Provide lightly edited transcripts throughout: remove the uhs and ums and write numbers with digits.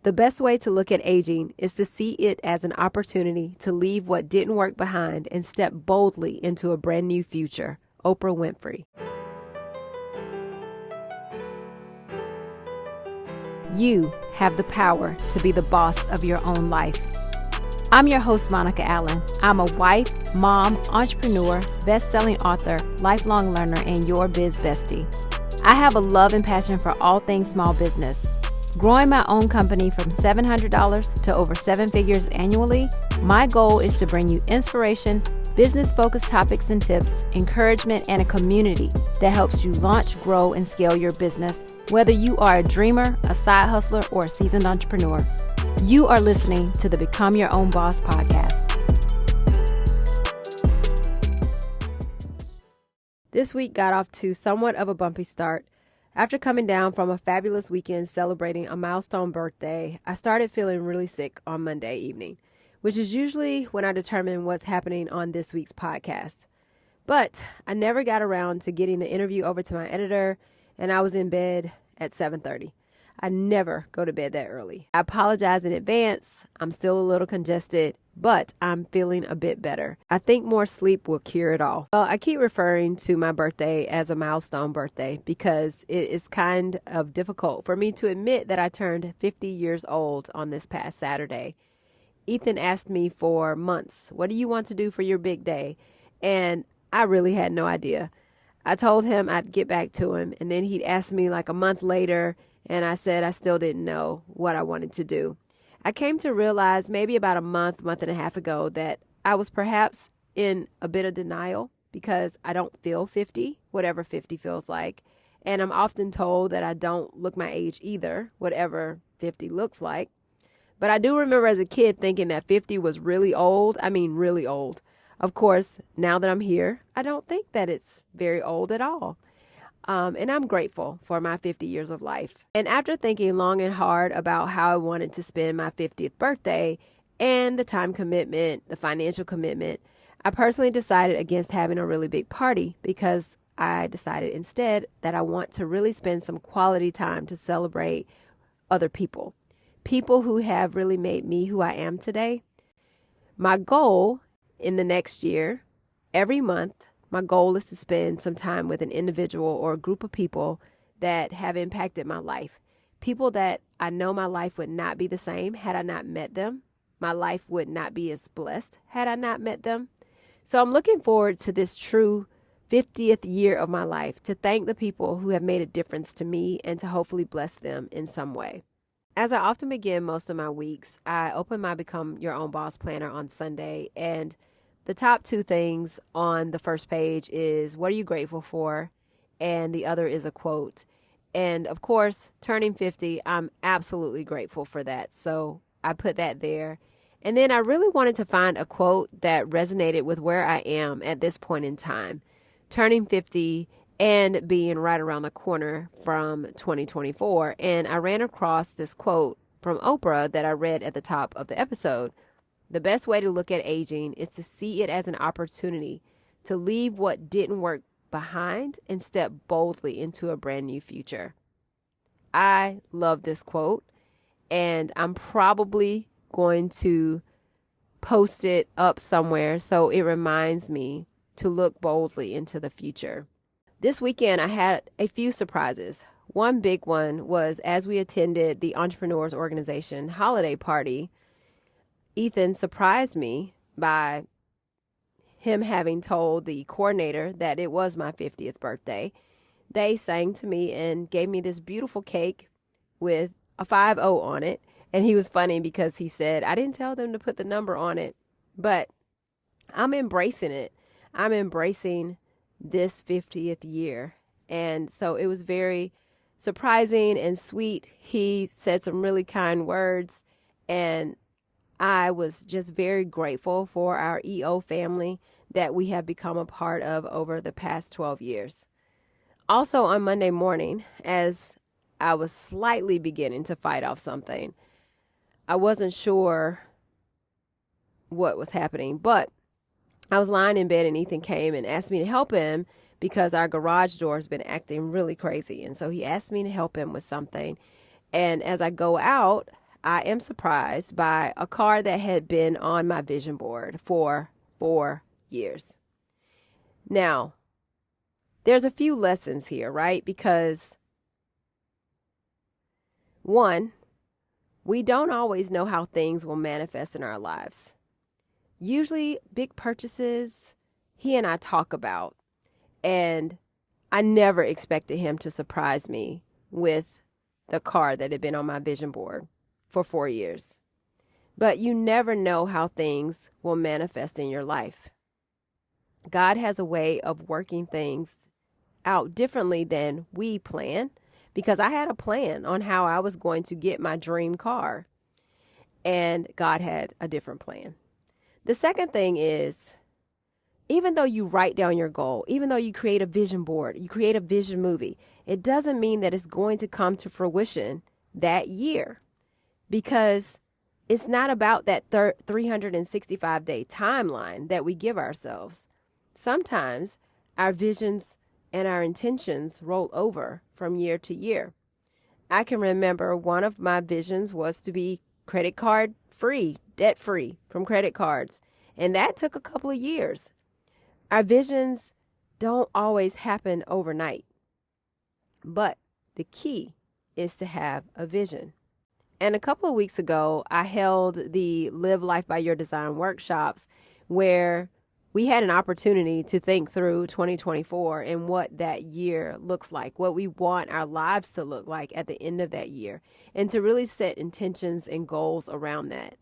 The best way to look at aging is to see it as an opportunity to leave what didn't work behind and step boldly into a brand new future. Oprah Winfrey. You have the power to be the boss of your own life. I'm your host, Monica Allen. I'm a wife, mom, entrepreneur, best-selling author, lifelong learner, and your biz bestie. I have a love and passion for all things small business. Growing my own company from $700 to over 7 figures annually, my goal is to bring you inspiration, business-focused topics and tips, encouragement, and a community that helps you launch, grow, and scale your business, whether you are a dreamer, a side hustler, or a seasoned entrepreneur. You are listening to the Become Your Own Boss podcast. This week got off to somewhat of a bumpy start. After coming down from a fabulous weekend celebrating a milestone birthday, I started feeling really sick on Monday evening, which is usually when I determine what's happening on this week's podcast. But I never got around to getting the interview over to my editor, and I was in bed at 7:30. I never go to bed that early. I apologize in advance. I'm still a little congested, but I'm feeling a bit better. I think more sleep will cure it all. Well, I keep referring to my birthday as a milestone birthday because it is kind of difficult for me to admit that I turned 50 years old on this past Saturday. Ethan asked me for months, "What do you want to do for your big day?" And I really had no idea. I told him I'd get back to him, and then he'd ask me like a month later, and I said I still didn't know what I wanted to do. I came to realize maybe about a month and a half ago that I was perhaps in a bit of denial because I don't feel 50, whatever 50 feels like. And I'm often told that I don't look my age either, whatever 50 looks like. But I do remember as a kid thinking that 50 was really old. I mean, really old. Of course, now that I'm here, I don't think that it's very old at all. And I'm grateful for my 50 years of life. And after thinking long and hard about how I wanted to spend my 50th birthday and the time commitment, the financial commitment, I personally decided against having a really big party because I decided instead that I want to really spend some quality time to celebrate other people who have really made me who I am today. My goal in the next year, every month, my goal is to spend some time with an individual or a group of people that have impacted my life. People that I know my life would not be the same had I not met them. My life would not be as blessed had I not met them. So I'm looking forward to this true 50th year of my life to thank the people who have made a difference to me and to hopefully bless them in some way. As I often begin most of my weeks, I open my Become Your Own Boss planner on Sunday, and the top 2 things on the first page is what are you grateful for? And the other is a quote. And of course, turning 50, I'm absolutely grateful for that. So I put that there. And then I really wanted to find a quote that resonated with where I am at this point in time, turning 50 and being right around the corner from 2024. And I ran across this quote from Oprah that I read at the top of the episode. The best way to look at aging is to see it as an opportunity to leave what didn't work behind and step boldly into a brand new future. I love this quote, and I'm probably going to post it up somewhere so it reminds me to look boldly into the future. This weekend, I had a few surprises. One big one was as we attended the Entrepreneurs Organization holiday party, Ethan surprised me by him having told the coordinator that it was my 50th birthday. They sang to me and gave me this beautiful cake with a 50 on it. And he was funny because he said, I didn't tell them to put the number on it, but I'm embracing it. I'm embracing this 50th year. And so it was very surprising and sweet. He said some really kind words, and I was just very grateful for our EO family that we have become a part of over the past 12 years. Also on Monday morning, as I was slightly beginning to fight off something, I wasn't sure what was happening, but I was lying in bed and Ethan came and asked me to help him because our garage door has been acting really crazy. And so he asked me to help him with something. And as I go out, I am surprised by a car that had been on my vision board for 4 years. Now, there's a few lessons here, right? Because one, we don't always know how things will manifest in our lives. Usually big purchases, he and I talk about, and I never expected him to surprise me with the car that had been on my vision board for 4 years. But you never know how things will manifest in your life. God has a way of working things out differently than we plan, because I had a plan on how I was going to get my dream car, and God had a different plan. The second thing is, even though you write down your goal, even though you create a vision board, you create a vision movie, it doesn't mean that it's going to come to fruition that year, because it's not about that 365-day timeline that we give ourselves. Sometimes our visions and our intentions roll over from year to year. I can remember one of my visions was to be credit card free, debt free from credit cards. And that took a couple of years. Our visions don't always happen overnight. But the key is to have a vision. And a couple of weeks ago, I held the Live Life by Your Design workshops, where we had an opportunity to think through 2024 and what that year looks like, what we want our lives to look like at the end of that year, and to really set intentions and goals around that.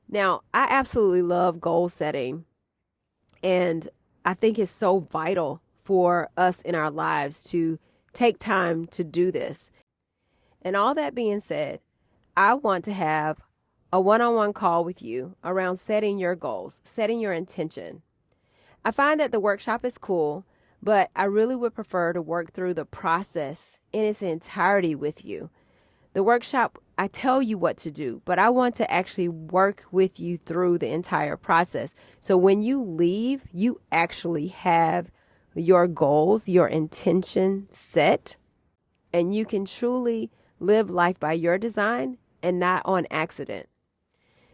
Now, I absolutely love goal setting, and I think it's so vital for us in our lives to take time to do this. And all that being said, I want to have a one-on-one call with you around setting your goals, setting your intention. I find that the workshop is cool, but I really would prefer to work through the process in its entirety with you. The workshop, I tell you what to do, but I want to actually work with you through the entire process. So when you leave, you actually have your goals, your intention set, and you can truly live life by your design and not on accident.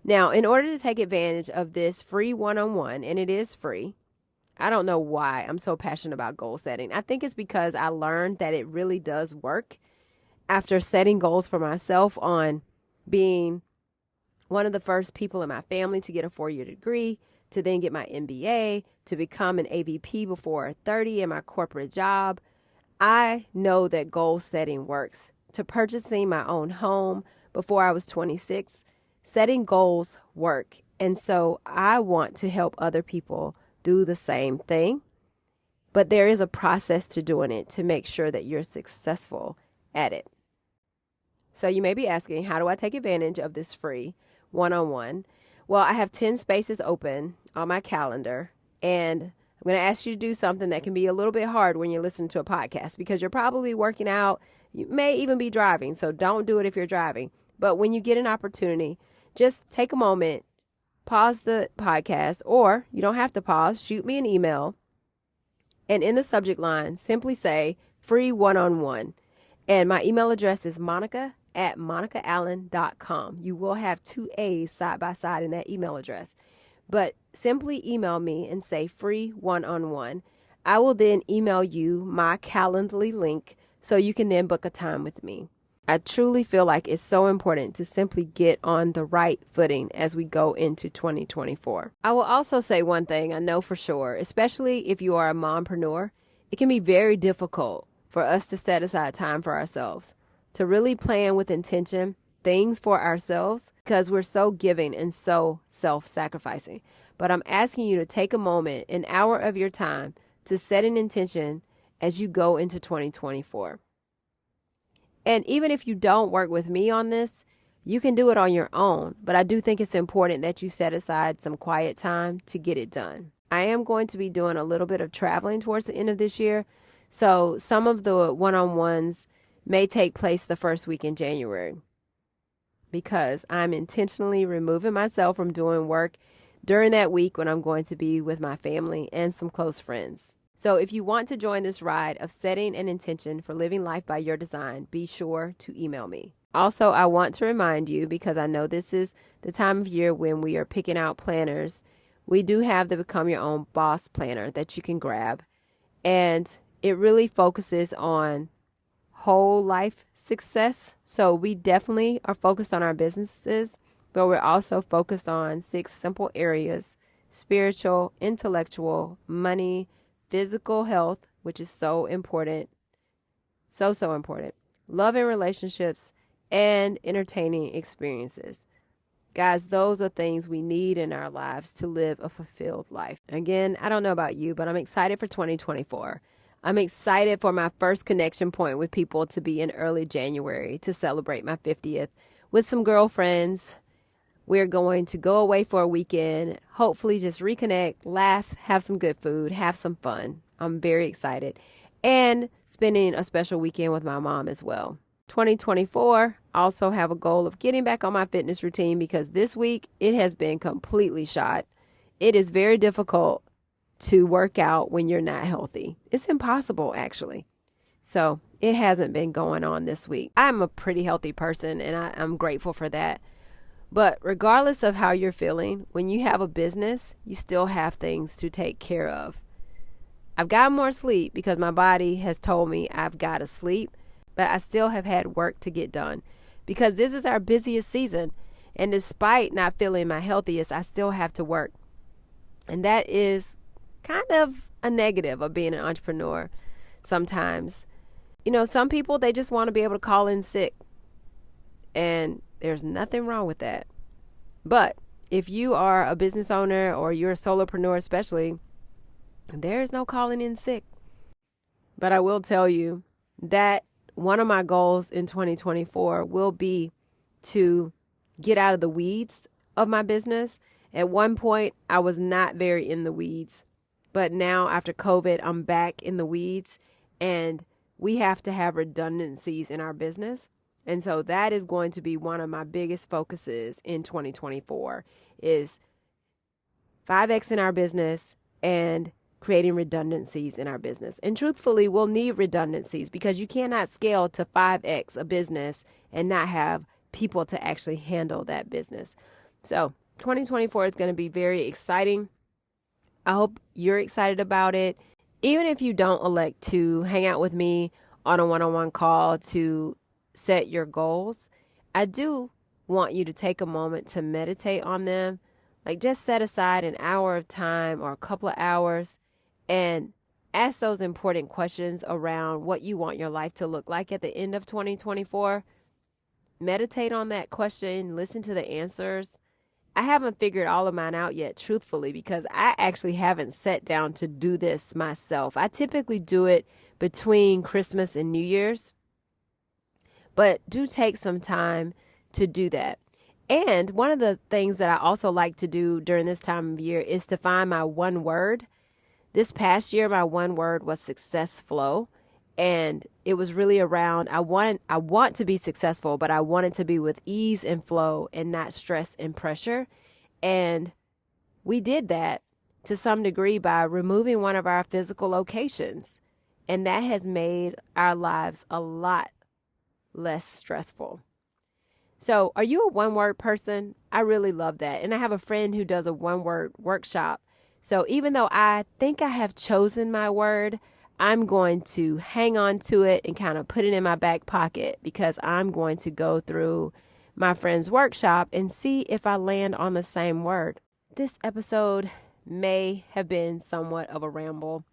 Now, in order to take advantage of this free one-on-one, and it is free, I don't know why I'm so passionate about goal setting. I think it's because I learned that it really does work after setting goals for myself on being one of the first people in my family to get a 4-year degree, to then get my MBA, to become an AVP before 30 in my corporate job. I know that goal setting works. To purchasing my own home before I was 26, setting goals work. And so I want to help other people do the same thing. But there is a process to doing it to make sure that you're successful at it. So you may be asking, how do I take advantage of this free one-on-one? Well, I have 10 spaces open on my calendar, and I'm going to ask you to do something that can be a little bit hard when you're listening to a podcast, because you're probably working out. You may even be driving, so don't do it if you're driving. But when you get an opportunity, just take a moment, pause the podcast, or you don't have to pause, shoot me an email, and in the subject line, simply say free one-on-one. And my email address is monica@monicaallen.com. You will have 2 A's side by side in that email address. But simply email me and say free one-on-one. I will then email you my Calendly link so you can then book a time with me. I truly feel like it's so important to simply get on the right footing as we go into 2024. I will also say one thing I know for sure, especially if you are a mompreneur, it can be very difficult for us to set aside time for ourselves, to really plan with intention things for ourselves, because we're so giving and so self-sacrificing. But I'm asking you to take a moment, an hour of your time, to set an intention as you go into 2024. And even if you don't work with me on this, you can do it on your own. But I do think it's important that you set aside some quiet time to get it done. I am going to be doing a little bit of traveling towards the end of this year. So some of the one-on-ones may take place the first week in January, because I'm intentionally removing myself from doing work during that week when I'm going to be with my family and some close friends. So if you want to join this ride of setting an intention for living life by your design, be sure to email me. Also, I want to remind you, because I know this is the time of year when we are picking out planners, we do have the Become Your Own Boss planner that you can grab. And it really focuses on whole life success. So we definitely are focused on our businesses, but we're also focused on 6 simple areas: spiritual, intellectual, money, physical health, which is so important, so important, love and relationships, and entertaining experiences. Guys, those are things we need in our lives to live a fulfilled life. Again, I don't know about you, but I'm excited for 2024. I'm excited for my first connection point with people to be in early January to celebrate my 50th with some girlfriends. We're going to go away for a weekend, hopefully just reconnect, laugh, have some good food, have some fun. I'm very excited. And spending a special weekend with my mom as well. 2024, also have a goal of getting back on my fitness routine, because this week it has been completely shot. It is very difficult to work out when you're not healthy. It's impossible, actually. So it hasn't been going on this week. I'm a pretty healthy person, and I'm grateful for that. But regardless of how you're feeling, when you have a business, you still have things to take care of. I've got more sleep because my body has told me I've got to sleep, but I still have had work to get done because this is our busiest season. And despite not feeling my healthiest, I still have to work. And that is kind of a negative of being an entrepreneur sometimes. You know, some people, they just want to be able to call in sick. And there's nothing wrong with that. But if you are a business owner or you're a solopreneur especially, there's no calling in sick. But I will tell you that one of my goals in 2024 will be to get out of the weeds of my business. At one point, I was not very in the weeds. But now after COVID, I'm back in the weeds, and we have to have redundancies in our business. And so that is going to be one of my biggest focuses in 2024 is 5X in our business and creating redundancies in our business. And truthfully, we'll need redundancies because you cannot scale to 5X a business and not have people to actually handle that business. So 2024 is going to be very exciting. I hope you're excited about it. Even if you don't elect to hang out with me on a one-on-one call to set your goals, I do want you to take a moment to meditate on them. Like, just set aside an hour of time or a couple of hours and ask those important questions around what you want your life to look like at the end of 2024. Meditate on that question, listen to the answers. I haven't figured all of mine out yet, truthfully, because I actually haven't sat down to do this myself. I typically do it between Christmas and New Year's, but do take some time to do that. And one of the things that I also like to do during this time of year is to find my one word. This past year, my one word was success flow. And it was really around, I want to be successful, but I want it to be with ease and flow and not stress and pressure. And we did that to some degree by removing one of our physical locations. And that has made our lives a lot less stressful. So are you a one-word person? I really love that. And I have a friend who does a one-word workshop. So even though I think I have chosen my word, I'm going to hang on to it and kind of put it in my back pocket because I'm going to go through my friend's workshop and see if I land on the same word. This episode may have been somewhat of a ramble,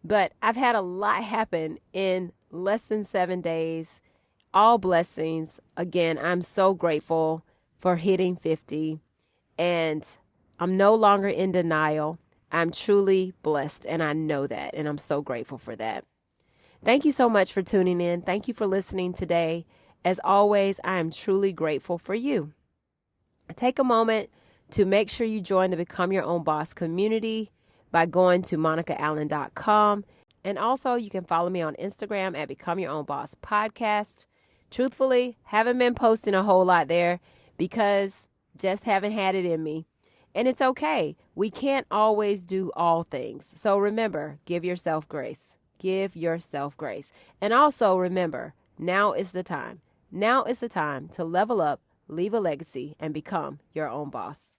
but I've had a lot happen in less than 7 days. All blessings. Again, I'm so grateful for hitting 50, and I'm no longer in denial. I'm truly blessed, and I know that, and I'm so grateful for that. Thank you so much for tuning in. Thank you for listening today. As always, I am truly grateful for you. Take a moment to make sure you join the Become Your Own Boss community by going to monicaallen.com. And also, you can follow me on Instagram at Become Your Own Boss Podcast. Truthfully, haven't been posting a whole lot there because just haven't had it in me. And it's okay. We can't always do all things. So remember, give yourself grace. Give yourself grace. And also remember, now is the time. Now is the time to level up, leave a legacy, and become your own boss.